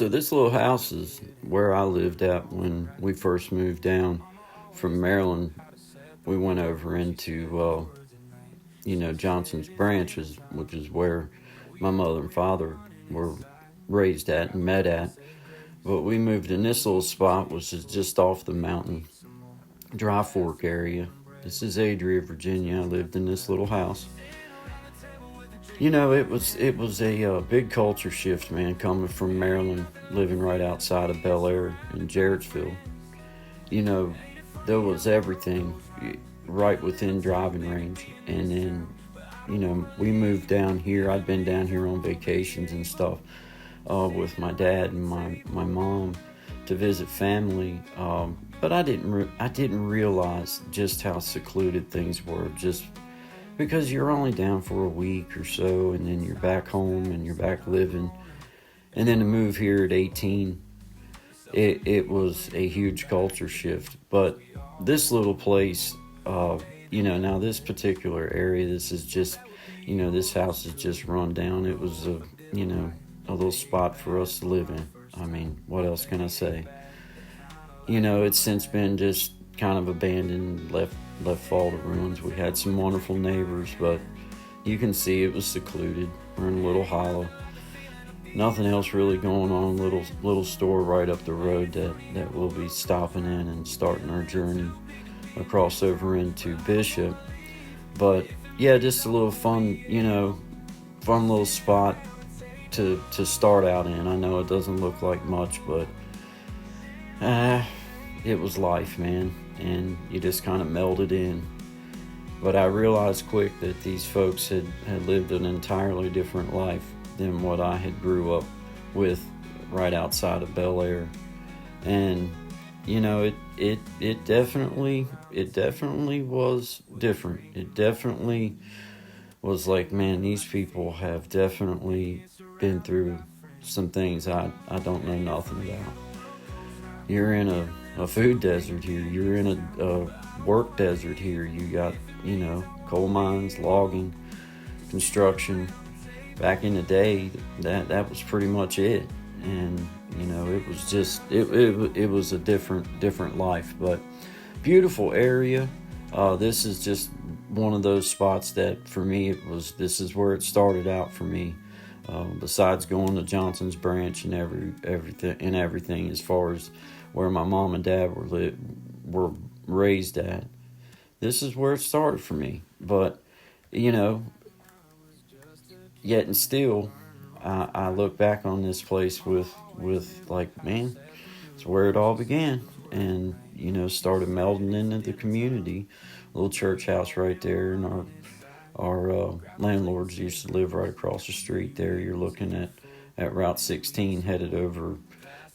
So this little house is where I lived at when we first moved down from Maryland. We went over into, Johnson's Branches, which is where my mother and father were raised at and met at. But we moved in this little spot, which is just off the mountain, Dryfork area. This is Adria, Virginia. I lived in this little house. It was a big culture shift, man, coming from Maryland, living right outside of Bel Air in Jarrettsville. You know, there was everything right within driving range. And then, we moved down here. I'd been down here on vacations and stuff with my dad and my mom to visit family. But I didn't realize just how secluded things were, just because you're only down for a week or so, and then you're back home and you're back living. And then to move here at 18, it was a huge culture shift. But this little place, now this particular area, this is just, this house is just run down. It was a little spot for us to live in. I mean, what else can I say? It's since been just kind of abandoned, left fall to ruins. We had some wonderful neighbors, but you can see it was secluded. We're in a little hollow. Nothing else really going on. Little store right up the road that we'll be stopping in and starting our journey across over into Bishop. But yeah, just a little fun little spot to start out in. I know it doesn't look like much, but it was life, man, and you just kind of melded in. But I realized quick that these folks had lived an entirely different life than what I had grew up with right outside of Bel Air. And it definitely was different. It definitely was like, man, these people have definitely been through some things I don't know nothing about. You're in a food desert here. You're in a work desert here. You got, coal mines, logging, construction. Back in the day, that was pretty much it. And, it was just, it was a different life. But beautiful area. This is just one of those spots that for me, this is where it started out for me. Besides going to Johnson's Branch and everything as far as where my mom and dad were raised at, this is where it started for me. But yet and still, I look back on this place with like, man, it's where it all began, and started melding into the community. Little church house right there, and our landlords used to live right across the street there. You're looking at Route 16 headed over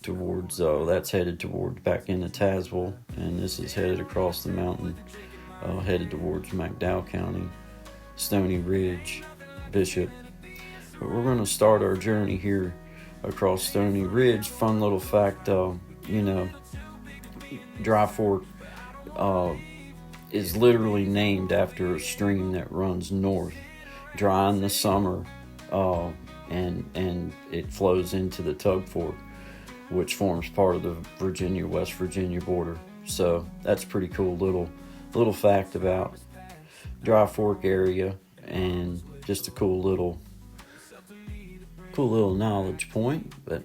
towards, that's headed toward back into Tazewell, and this is headed across the mountain, headed towards McDowell County, Stony Ridge, Bishop. But we're going to start our journey here across Stony Ridge. Fun little fact, Dryfork is literally named after a stream that runs north, dry in the summer, and it flows into the Tug Fork, which forms part of the West Virginia border. So that's pretty cool little fact about Dryfork area, and just a cool little knowledge point. But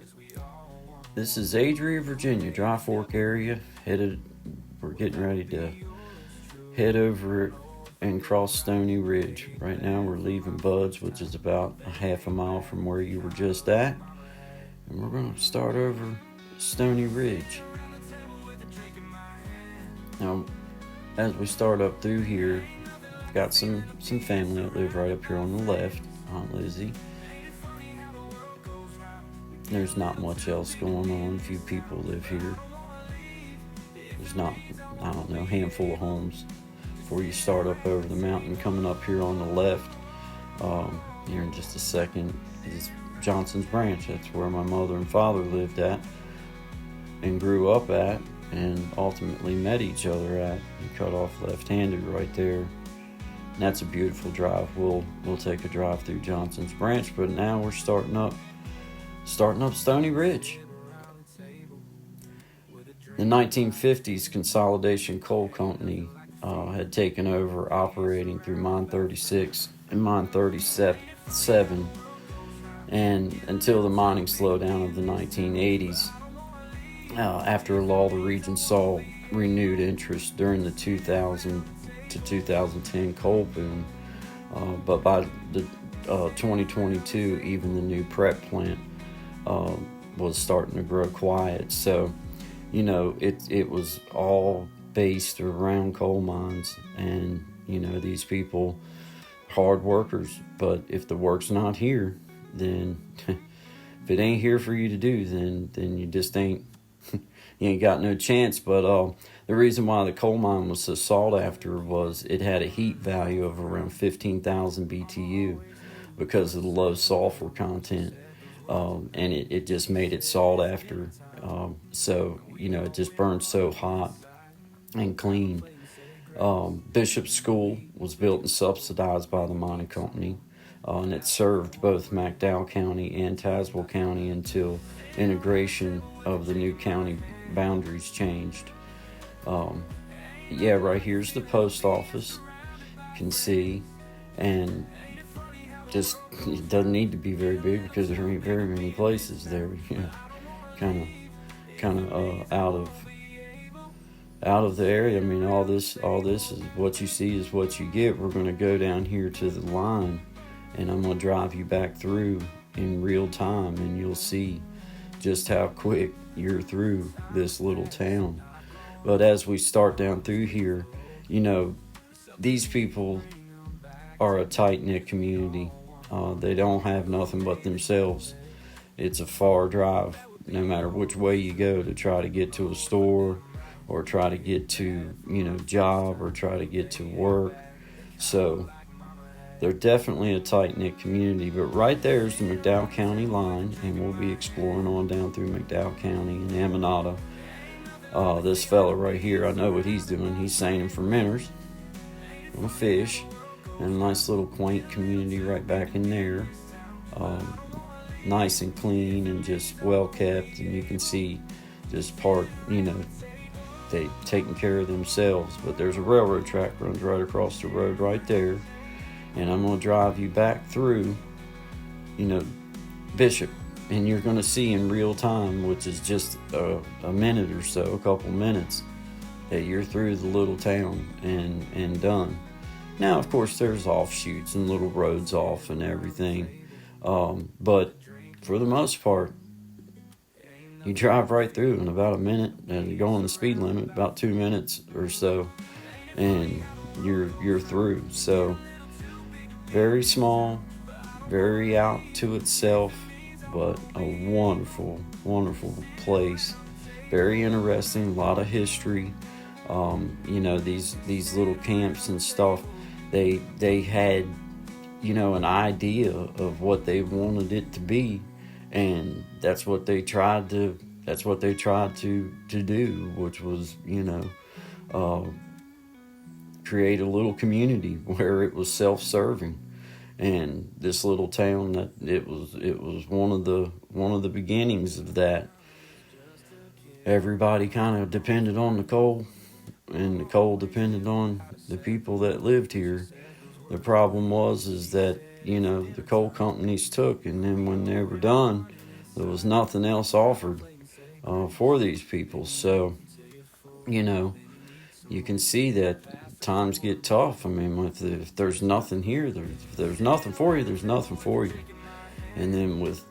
this is Adria, Virginia, Dryfork area. We're getting ready to head over and cross Stony Ridge. Right now we're leaving Bud's, which is about a half a mile from where you were just at. And we're going to start over Stony Ridge. Now, as we start up through here, I've got some family that live right up here on the left. Aunt Lizzie. There's not much else going on. Few people live here. There's not, a handful of homes before you start up over the mountain. Coming up here on the left, here in just a second, is Johnson's Branch. That's where my mother and father lived at and grew up at, and ultimately met each other at, and cut off left-handed right there. And that's a beautiful drive. We'll take a drive through Johnson's Branch, but now we're starting up Stony Ridge. The 1950s, Consolidation Coal Company had taken over operating through Mine 36 and Mine 37, and until the mining slowdown of the 1980s. After a lull, the region saw renewed interest during the 2000 to 2010 coal boom, but by the 2022, even the new prep plant was starting to grow quiet. So, it was all based around coal mines, and these people, hard workers. But if the work's not here, then if it ain't here for you to do, then you just ain't you ain't got no chance. But the reason why the coal mine was so sought after was it had a heat value of around 15,000 BTU because of the low sulfur content, and it just made it sought after. So it just burned so hot and clean. Bishop School was built and subsidized by the mining company, and it served both McDowell County and Tazewell County until integration of the new county boundaries changed. Right here's the post office. You can see, and just it doesn't need to be very big because there ain't very many places there. Kind of out of the area. I mean, all this is what you see is what you get. We're going to go down here to the line, and I'm going to drive you back through in real time, and you'll see just how quick you're through this little town. But as we start down through here, these people are a tight-knit community. They don't have nothing but themselves. It's a far drive, no matter which way you go, to try to get to a store or try to get to, job or try to get to work. So they're definitely a tight-knit community. But right there is the McDowell County line, and we'll be exploring on down through McDowell County and Amanada. This fella right here, I know what he's doing. He's seining for minnows on fish, and a nice little quaint community right back in there. Nice and clean and just well kept, and you can see just they taking care of themselves. But there's a railroad track runs right across the road right there, and I'm going to drive you back through Bishop, and you're going to see in real time, which is just a minute or so, a couple minutes, that you're through the little town and done. Now, of course, there's offshoots and little roads off and everything, but for the most part, you drive right through in about a minute, and you go on the speed limit about 2 minutes or so, and you're through. So very small, very out to itself, but a wonderful, wonderful place. Very interesting, a lot of history. These little camps and stuff, they had an idea of what they wanted it to be, and that's what they tried to do, which was create a little community where it was self-serving. And this little town, that it was one of the beginnings of that. Everybody kind of depended on the coal, and the coal depended on the people that lived here. The problem was that the coal companies took, and then when they were done, there was nothing else offered for these people. So you can see that times get tough. I mean, if there's nothing here, if there's nothing for you, there's nothing for you. And then with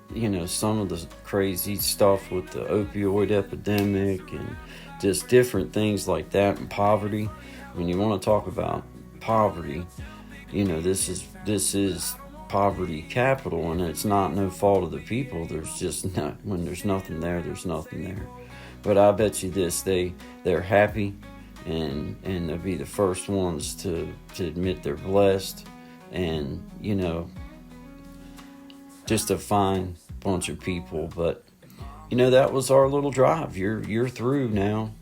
some of the crazy stuff with the opioid epidemic and just different things like that, and poverty. When you want to talk about poverty, this is poverty capital, and it's not no fault of the people. There's just not, when there's nothing there, there's nothing there. But I bet you this, they're happy, and they'll be the first ones to admit they're blessed, and just a fine bunch of people. But that was our little drive. You're through now,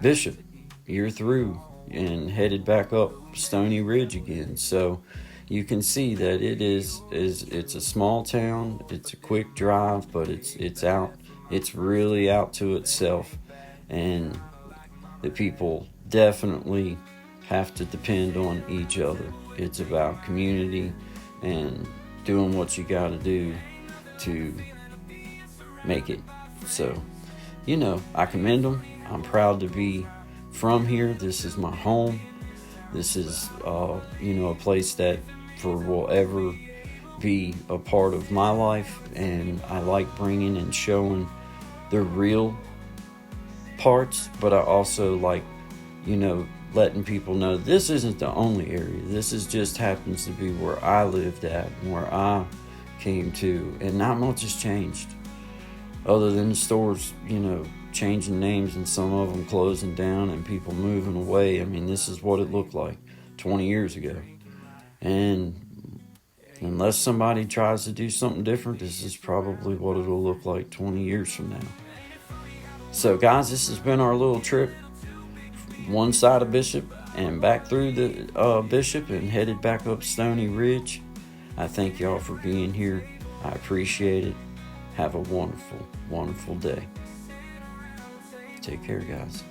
Bishop. You're through and headed back up Stony Ridge again. So you can see that it's a small town. It's a quick drive, but it's really out to itself. and the people definitely have to depend on each other. It's about community and doing what you got to do to make it. So, I commend them. I'm proud to be from here. This is my home. This is, a place that will ever be a part of my life. And I like bringing and showing the real parts, but I also like, letting people know this isn't the only area. This just happens to be where I lived at and where I came to. And not much has changed other than the stores, changing names and some of them closing down and people moving away. I mean, this is what it looked like 20 years ago. And unless somebody tries to do something different, this is probably what it'll look like 20 years from now. So, guys, this has been our little trip. One side of Bishop and back through the Bishop and headed back up Stony Ridge. I thank y'all for being here. I appreciate it. Have a wonderful, wonderful day. Take care, guys.